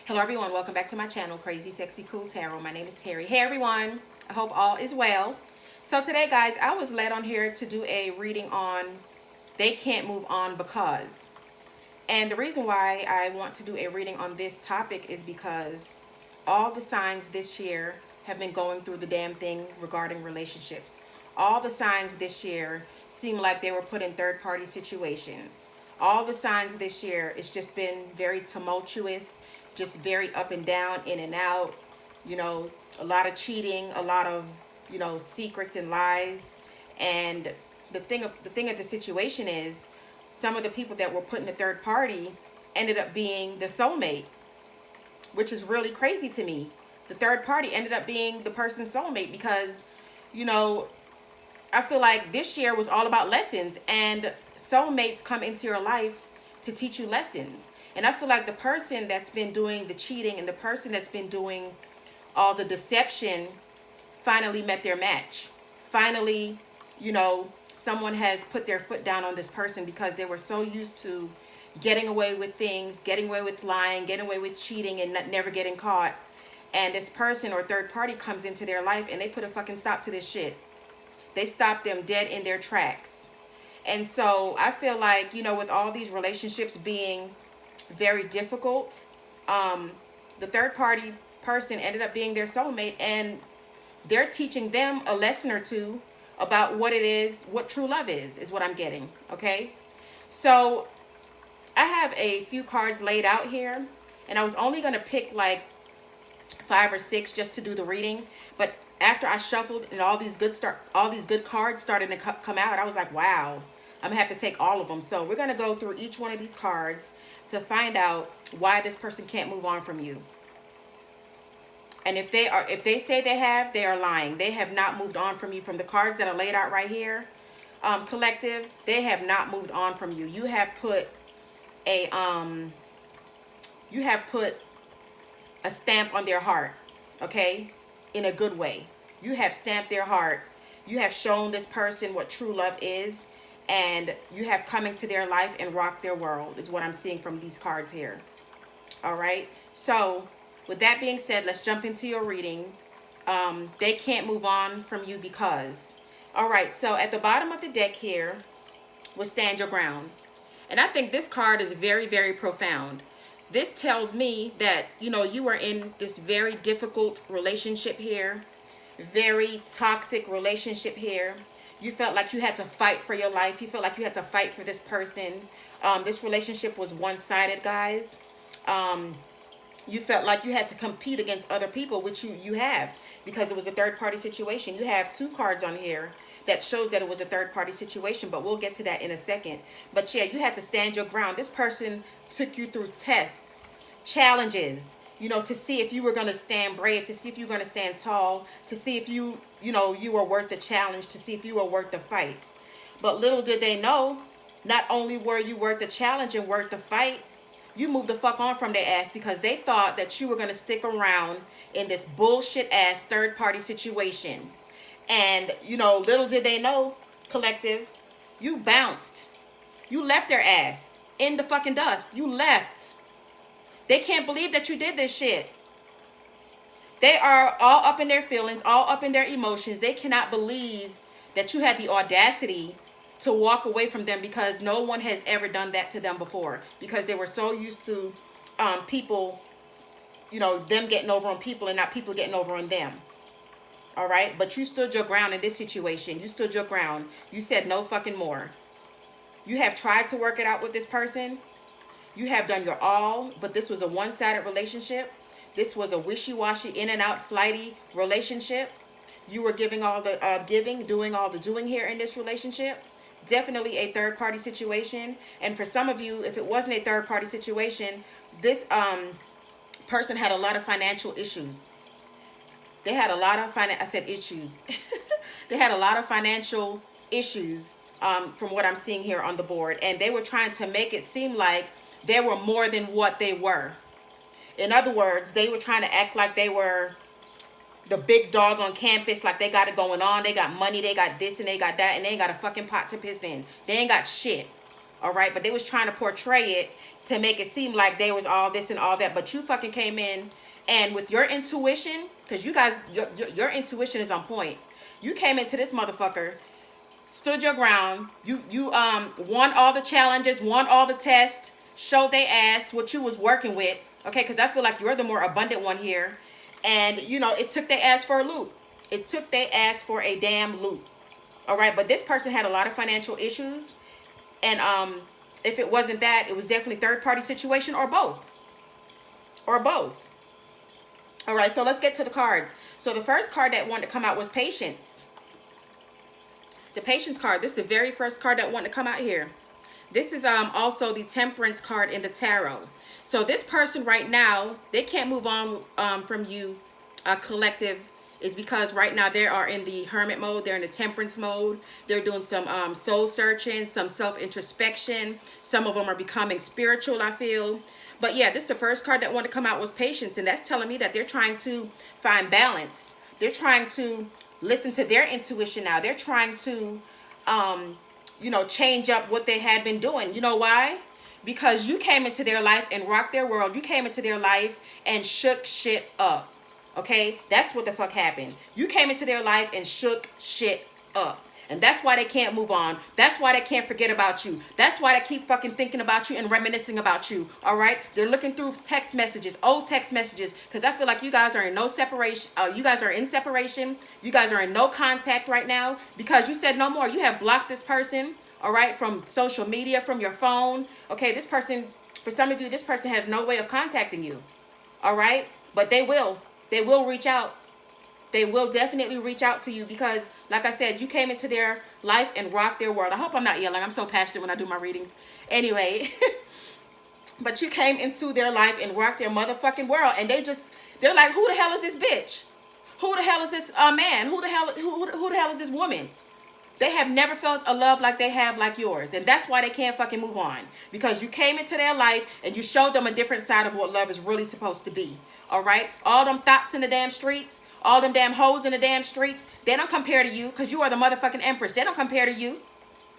Hello everyone, welcome back to my channel, Crazy Sexy Cool Tarot. My name is Terry. Hey everyone, I hope all is well. So today guys, I was led on here to do a reading on they can't move on because. And the reason why I want to do a reading on this topic is because all the signs this year have been going through the damn thing regarding relationships. All the signs this year seem like they were put in third-party situations. All the signs this year, it's just been very tumultuous, just very up and down, in and out, you know, a lot of cheating, a lot of, you know, secrets and lies. And the thing of the situation is some of the people that were put in the third party ended up being the soulmate, which is really crazy to me. The third party ended up being the person's soulmate because, you know, I feel like this year was all about lessons, and soulmates come into your life to teach you lessons. And I feel like the person that's been doing the cheating and the person that's been doing all the deception finally met their match. Finally, you know, someone has put their foot down on this person because they were so used to getting away with things, getting away with lying, getting away with cheating and never getting caught. And this person or third party comes into their life and they put a fucking stop to this shit. They stop them dead in their tracks. And so I feel like, you know, with all these relationships being very difficult, the third party person ended up being their soulmate, and they're teaching them a lesson or two about what it is, what true love is what I'm getting. Okay, so I have a few cards laid out here, and I was only going to pick like 5 or 6 just to do the reading, but after I shuffled and all these good cards started to come out, I was like, wow, I'm gonna have to take all of them. So we're gonna go through each one of these cards to find out why this person can't move on from you. And if they say they are lying. They have not moved on from you. From the cards that are laid out right here, collective, they have not moved on from you. You have put a stamp on their heart, okay, in a good way. You have stamped their heart. You have shown this person what true love is, and you have come into their life and rocked their world, is what I'm seeing from these cards here. All right, so with that being said, let's jump into your reading. They can't move on from you because. All right, so at the bottom of the deck here was stand your ground. And I think this card is very, very profound. This tells me that, you know, you are in this very difficult relationship here, very toxic relationship here. You felt like you had to fight for your life. You felt like you had to fight for this person. This relationship was one-sided, guys. You felt like you had to compete against other people, which you have, because it was a third-party situation. You have 2 cards on here that shows that it was a third-party situation, but we'll get to that in a second. But yeah, you had to stand your ground. This person took you through tests, challenges, you know, to see if you were going to stand brave, to see if you were going to stand tall, to see if you were worth the challenge, to see if you were worth the fight. But little did they know, not only were you worth the challenge and worth the fight, you moved the fuck on from their ass because they thought that you were going to stick around in this bullshit ass third party situation. And, you know, little did they know, collective, you bounced. You left their ass in the fucking dust. You left. They can't believe that you did this shit. They are all up in their feelings, all up in their emotions. They cannot believe that you had the audacity to walk away from them, because no one has ever done that to them before, because they were so used to people, you know, them getting over on people and not people getting over on them. All right, but you stood your ground in this situation. You stood your ground. You said no fucking more. You have tried to work it out with this person. You have done your all, but this was a one-sided relationship. This was a wishy-washy, in and out, flighty relationship. You were giving all the giving, doing all the doing here in this relationship. Definitely a third-party situation. And for some of you, if it wasn't a third-party situation, this person had a lot of financial issues. They had a lot of issues. They had a lot of financial issues from what I'm seeing here on the board. And they were trying to make it seem like they were more than what they were. In other words, they were trying to act like they were the big dog on campus, like they got it going on. They got money, they got this and they got that, and they ain't got a fucking pot to piss in. They ain't got shit. All right, but they was trying to portray it to make it seem like they was all this and all that, but you fucking came in and with your intuition, because you guys, your intuition is on point. You came into this motherfucker, stood your ground. You won all the challenges, won all the tests, showed they ass what you was working with. Okay, because I feel like you're the more abundant one here, and you know it took their ass for a loop. It took their ass for a damn loop. All right, but this person had a lot of financial issues, and if it wasn't that, it was definitely third party situation or both, or both. All right, so let's get to the cards. So the first card that wanted to come out was patience. The patience card. This is the very first card that wanted to come out here. This is also the temperance card in the tarot. So this person right now, they can't move on from you, collective, is because right now they are in the hermit mode. They're in the temperance mode. They're doing some soul searching, some self-introspection. Some of them are becoming spiritual, I feel. But yeah, this is the first card that wanted to come out was patience. And that's telling me that they're trying to find balance. They're trying to listen to their intuition now. They're trying to, you know, change up what they had been doing. You know why? Because you came into their life and rocked their world. You came into their life and shook shit up. Okay? That's what the fuck happened. You came into their life and shook shit up. And that's why they can't move on. That's why they can't forget about you. That's why they keep fucking thinking about you and reminiscing about you. All right? They're looking through text messages, old text messages, because I feel like you guys are in no separation. You guys are in separation. You guys are in no contact right now because you said no more. You have blocked this person, all right, from social media, from your phone. Okay, this person, for some of you, this person has no way of contacting you. All right? But they will. They will reach out. They will definitely reach out to you because, like I said, you came into their life and rocked their world. I hope I'm not yelling. I'm so passionate when I do my readings. Anyway, but you came into their life and rocked their motherfucking world. And they're like, who the hell is this bitch? Who the hell is this man? Who the hell is this woman? They have never felt a love like they have like yours. And that's why they can't fucking move on. Because you came into their life and you showed them a different side of what love is really supposed to be. All right? All them thoughts in the damn streets, all them damn hoes in the damn streets, they don't compare to you because you are the motherfucking empress. They don't compare to you.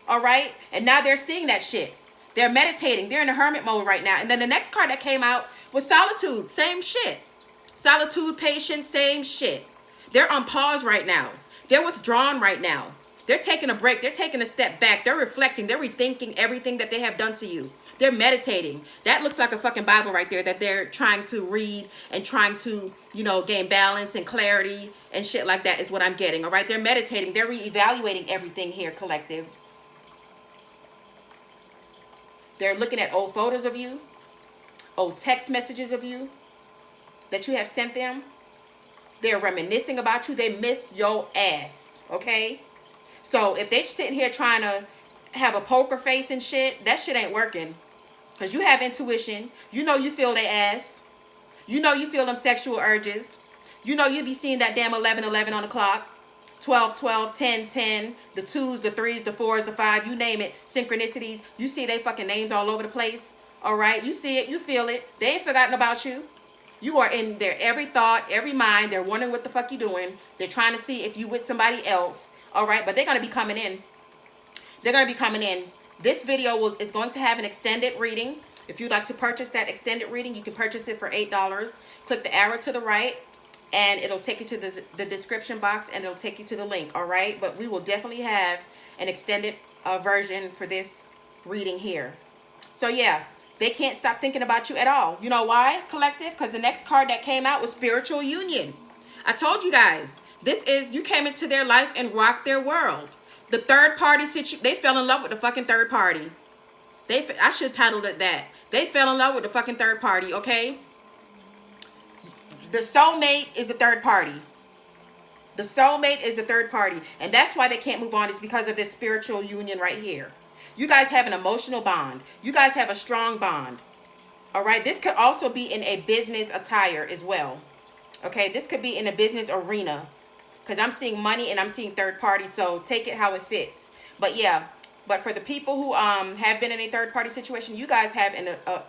All right? And now they're seeing that shit. They're meditating. They're in the hermit mode right now. And then the next card that came out was solitude. Same shit. Solitude, patience, same shit. They're on pause right now. They're withdrawn right now. They're taking a break. They're taking a step back. They're reflecting. They're rethinking everything that they have done to you. They're meditating. That looks like a fucking Bible right there that they're trying to read and trying to, you know, gain balance and clarity and shit like that is what I'm getting. All right. They're meditating. They're reevaluating everything here, collective. They're looking at old photos of you, old text messages of you that you have sent them. They're reminiscing about you. They miss your ass. Okay. So if they're sitting here trying to have a poker face and shit, that shit ain't working. Because you have intuition. You know you feel their ass. You know you feel them sexual urges. You know you be seeing that damn 11:11 on the clock. 12:12, 10:10, the 2s, the 3s, the 4s, the 5, you name it. Synchronicities. You see they fucking names all over the place. All right? You see it. You feel it. They ain't forgotten about you. You are in their every thought, every mind. They're wondering what the fuck you doing. They're trying to see if you with somebody else. All right, but they're going to be coming in. They're going to be coming in. This video is going to have an extended reading. If you'd like to purchase that extended reading, you can purchase it for $8. Click the arrow to the right, and it'll take you to the description box, and it'll take you to the link, all right? But we will definitely have an extended version for this reading here. So, yeah, they can't stop thinking about you at all. You know why, collective? Because the next card that came out was spiritual union. I told you guys. This is, you came into their life and rocked their world. The third party situation, they fell in love with the fucking third party. I should title it that. They fell in love with the fucking third party, okay? The soulmate is the third party. The soulmate is the third party. And that's why they can't move on. It's because of this spiritual union right here. You guys have an emotional bond. You guys have a strong bond. All right? This could also be in a business attire as well. Okay? This could be in a business arena. Because I'm seeing money and I'm seeing third party. So take it how it fits. But yeah. But for the people who have been in a third party situation, you guys have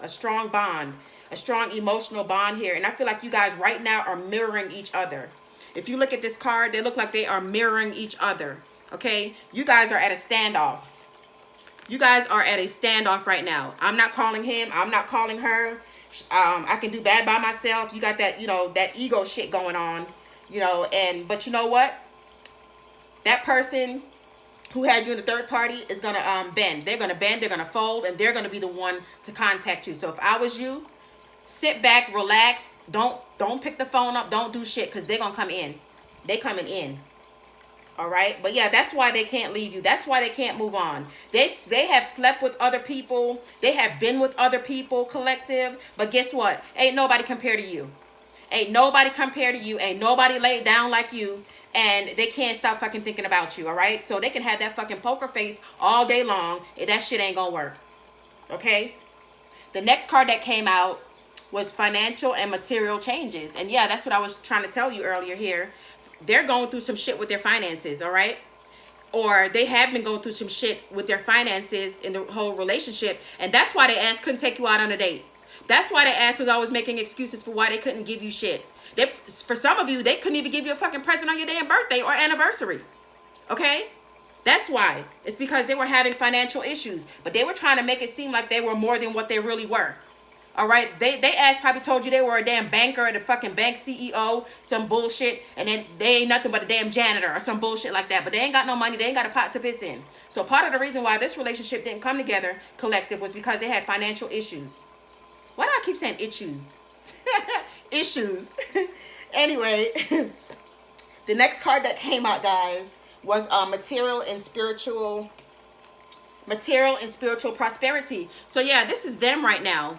a strong bond. A strong emotional bond here. And I feel like you guys right now are mirroring each other. If you look at this card, they look like they are mirroring each other. Okay? You guys are at a standoff. You guys are at a standoff right now. I'm not calling him. I'm not calling her. I can do bad by myself. You got that, you know, that ego shit going on, you know, but you know what? That person who had you in the third party is going to bend. They're going to bend, they're going to fold, and they're going to be the one to contact you. So if I was you, sit back, relax. Don't pick the phone up. Don't do shit, because they're going to come in. They coming in. All right? But yeah, that's why they can't leave you. That's why they can't move on. They have slept with other people. They have been with other people, collective. But guess what? Ain't nobody compared to you. Ain't nobody compared to you. Ain't nobody laid down like you. And they can't stop fucking thinking about you, all right? So they can have that fucking poker face all day long, and that shit ain't gonna work, okay? The next card that came out was financial and material changes. And yeah, that's what I was trying to tell you earlier here. They're going through some shit with their finances, all right? Or they have been going through some shit with their finances in the whole relationship. And that's why they ass couldn't take you out on a date. That's why the ass was always making excuses for why they couldn't give you shit. For some of you, they couldn't even give you a fucking present on your damn birthday or anniversary. Okay? That's why. It's because they were having financial issues. But they were trying to make it seem like they were more than what they really were. All right? They ass probably told you they were a damn banker or the fucking bank CEO, some bullshit. And then they ain't nothing but a damn janitor or some bullshit like that. But they ain't got no money. They ain't got a pot to piss in. So part of the reason why this relationship didn't come together, collective, was because they had financial issues. Why do I keep saying issues? Issues. Anyway, the next card that came out, guys, was material and spiritual prosperity. So yeah, this is them right now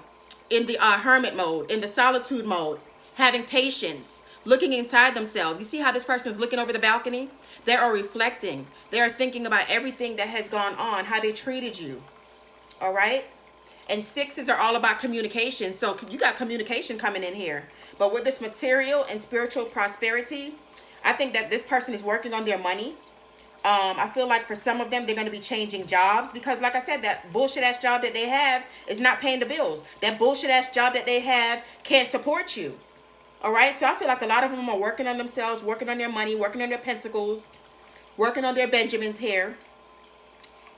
in the hermit mode, in the solitude mode, having patience, looking inside themselves. You see how this person is looking over the balcony? They are reflecting. They are thinking about everything that has gone on, how they treated you. All right? And sixes are all about communication. So you got communication coming in here. But with this material and spiritual prosperity, I think that this person is working on their money. I feel like for some of them, they're going to be changing jobs. Because like I said, that bullshit-ass job that they have is not paying the bills. That bullshit-ass job that they have can't support you. All right? So I feel like a lot of them are working on themselves, working on their money, working on their pentacles, working on their Benjamins here.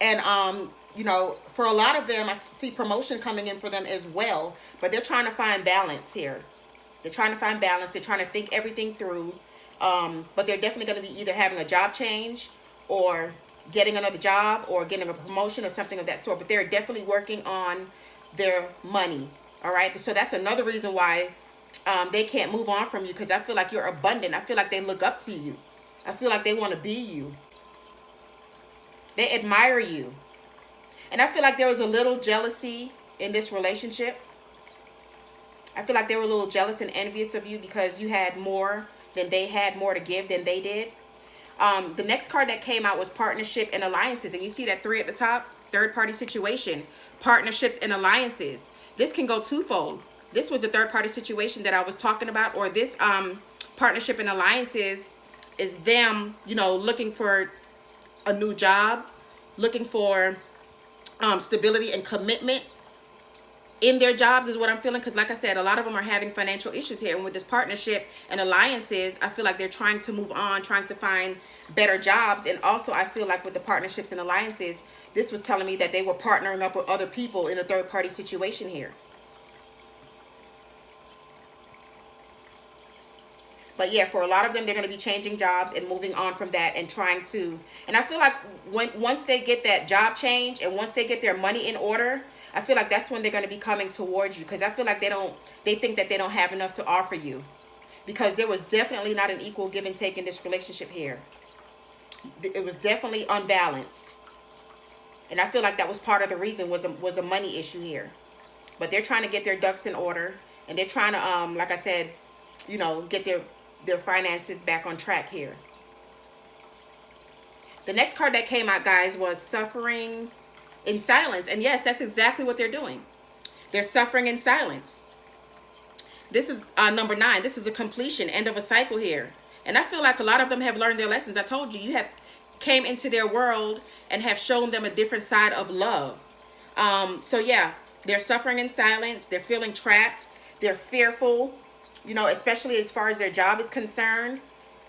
And, you know, for a lot of them, I see promotion coming in for them as well. But they're trying to find balance here. They're trying to find balance. They're trying to think everything through. But they're definitely going to be either having a job change or getting another job or getting a promotion or something of that sort. But they're definitely working on their money. All right. So that's another reason why they can't move on from you, because I feel like you're abundant. I feel like they look up to you. I feel like they want to be you. They admire you. And I feel like there was a little jealousy in this relationship. I feel like they were a little jealous and envious of you because you had more than they had, more to give than they did. The next card that came out was partnership and alliances. And you see that 3 at the top, third party situation, partnerships and alliances. This can go twofold. This was a third party situation that I was talking about, or this partnership and alliances is them, you know, looking for a new job, looking for stability and commitment in their jobs is what I'm feeling. Because like I said, a lot of them are having financial issues here. And with this partnership and alliances, I feel like they're trying to move on, trying to find better jobs. And also I feel like with the partnerships and alliances, this was telling me that they were partnering up with other people in a third party situation here. But yeah, for a lot of them, they're going to be changing jobs and moving on from that and trying to. And I feel like once they get that job change and once they get their money in order, I feel like that's when they're going to be coming towards you. Because I feel like they think that they don't have enough to offer you. Because there was definitely not an equal give and take in this relationship here. It was definitely unbalanced. And I feel like that was part of the reason was a money issue here. But they're trying to get their ducks in order. And they're trying to, like I said, you know, get their finances back on track here. The next card that came out, guys, was suffering in silence. And yes, that's exactly what they're doing. They're suffering in silence. This is number 9. This is a completion, end of a cycle here. And I feel like a lot of them have learned their lessons. I told you, you have came into their world and have shown them a different side of love. So yeah, they're suffering in silence. They're feeling trapped. They're fearful. You know, especially as far as their job is concerned.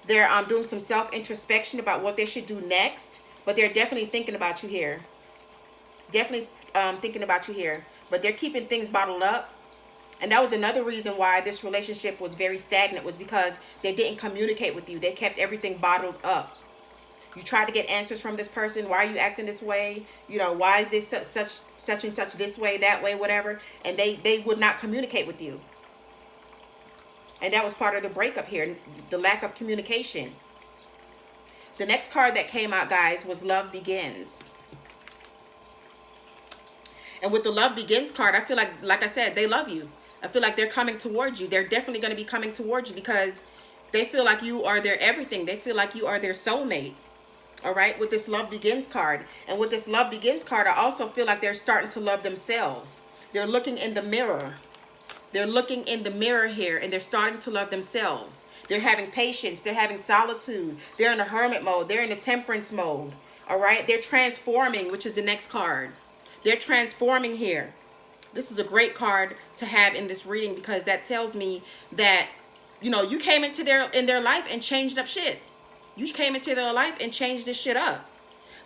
They're doing some self-introspection about what they should do next. But they're definitely thinking about you here. Definitely thinking about you here. But they're keeping things bottled up. And that was another reason why this relationship was very stagnant, was because they didn't communicate with you. They kept everything bottled up. You tried to get answers from this person. Why are you acting this way? You know, why is this such and such this way, that way, whatever? And they would not communicate with you. And that was part of the breakup here, the lack of communication. The next card that came out, guys, was Love Begins. And with the Love Begins card, I feel like I said, they love you. I feel like they're coming towards you. They're definitely going to be coming towards you because they feel like you are their everything. They feel like you are their soulmate. All right, with this Love Begins card. And with this Love Begins card, I also feel like they're starting to love themselves. They're looking in the mirror. They're looking in the mirror here, and they're starting to love themselves. They're having patience. They're having solitude. They're in a hermit mode. They're in a temperance mode. All right, they're transforming, which is the next card. They're transforming here. This is a great card to have in this reading because that tells me that, you know, you came into their life and changed up shit. You came into their life and changed this shit up.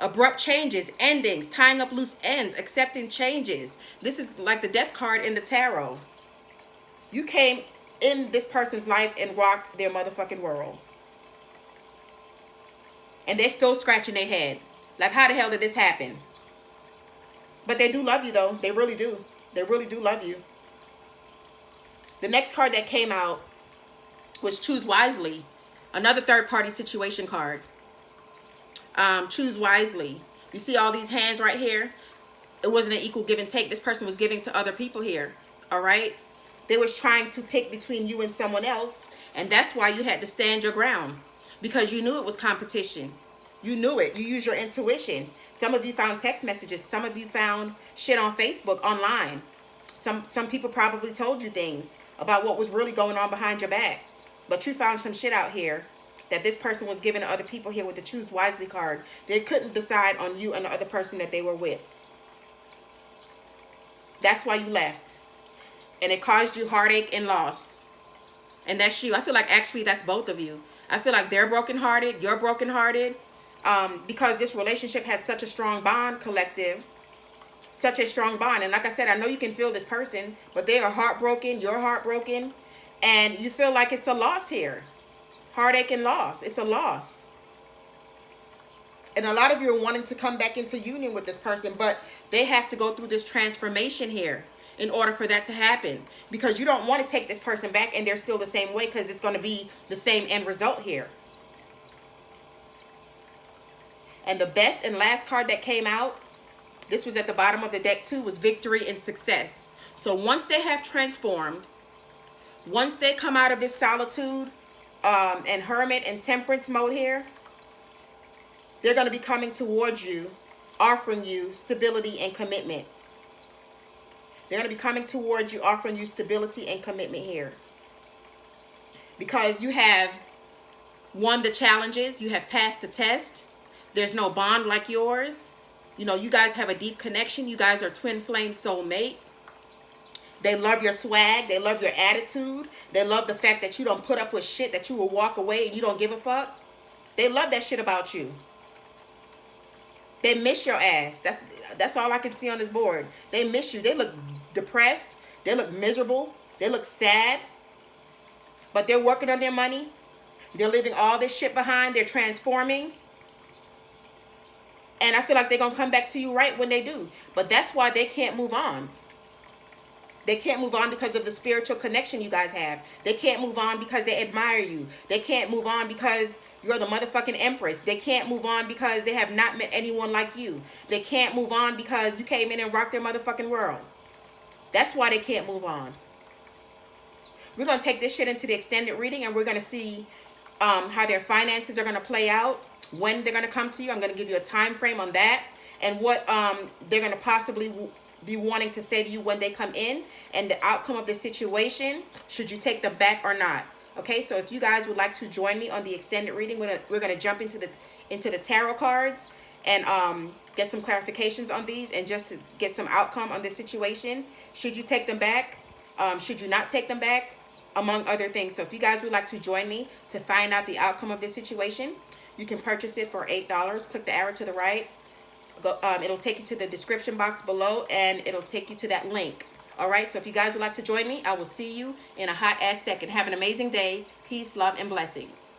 Abrupt changes, endings, tying up loose ends, accepting changes. This is like the Death card in the tarot. You came in this person's life and rocked their motherfucking world. And they're still scratching their head. Like, how the hell did this happen? But they do love you, though. They really do. They really do love you. The next card that came out was Choose Wisely. Another third-party situation card. Choose wisely. You see all these hands right here? It wasn't an equal give and take. This person was giving to other people here. All right? They was trying to pick between you and someone else. And that's why you had to stand your ground. Because you knew it was competition. You knew it. You used your intuition. Some of you found text messages. Some of you found shit on Facebook, online. Some people probably told you things about what was really going on behind your back. But you found some shit out here that this person was giving to other people here with the Choose Wisely card. They couldn't decide on you and the other person that they were with. That's why you left. And it caused you heartache and loss. And that's you. I feel like actually that's both of you. I feel like they're brokenhearted. You're brokenhearted. Because this relationship had such a strong bond, collective. Such a strong bond. And like I said, I know you can feel this person. But they are heartbroken. You're heartbroken. And you feel like it's a loss here. Heartache and loss. It's a loss. And a lot of you are wanting to come back into union with this person. But they have to go through this transformation here in order for that to happen. Because you don't want to take this person back and they're still the same way. Because it's going to be the same end result here. And the best and last card that came out, this was at the bottom of the deck too, was Victory and Success. So once they have transformed, once they come out of this solitude and hermit and temperance mode here, they're going to be coming towards you, offering you stability and commitment. They're going to be coming towards you, offering you stability and commitment here. Because you have won the challenges, you have passed the test. There's no bond like yours. You know, you guys have a deep connection. You guys are twin flame soulmate. They love your swag. They love your attitude. They love the fact that you don't put up with shit, that you will walk away and you don't give a fuck. They love that shit about you. They miss your ass. That's all I can see on this board. They miss you. They look depressed. They look miserable. They look sad. But they're working on their money. They're leaving all this shit behind. They're transforming. And I feel like they're going to come back to you right when they do. But that's why they can't move on. They can't move on because of the spiritual connection you guys have. They can't move on because they admire you. They can't move on because you're the motherfucking empress. They can't move on because they have not met anyone like you. They can't move on because you came in and rocked their motherfucking world. That's why they can't move on. We're going to take this shit into the extended reading and we're going to see how their finances are going to play out. When they're going to come to you. I'm going to give you a time frame on that. And what they're going to possibly be wanting to say to you when they come in. And the outcome of the situation. Should you take them back or not. Okay, so if you guys would like to join me on the extended reading. We're going to jump into the tarot cards. And get some clarifications on these. And just to get some outcome on this situation. Should you take them back? Should you not take them back? Among other things. So if you guys would like to join me to find out the outcome of this situation. You can purchase it for $8. Click the arrow to the right. It'll take you to the description box below, and it'll take you to that link. All right, so if you guys would like to join me, I will see you in a hot ass second. Have an amazing day. Peace, love, and blessings.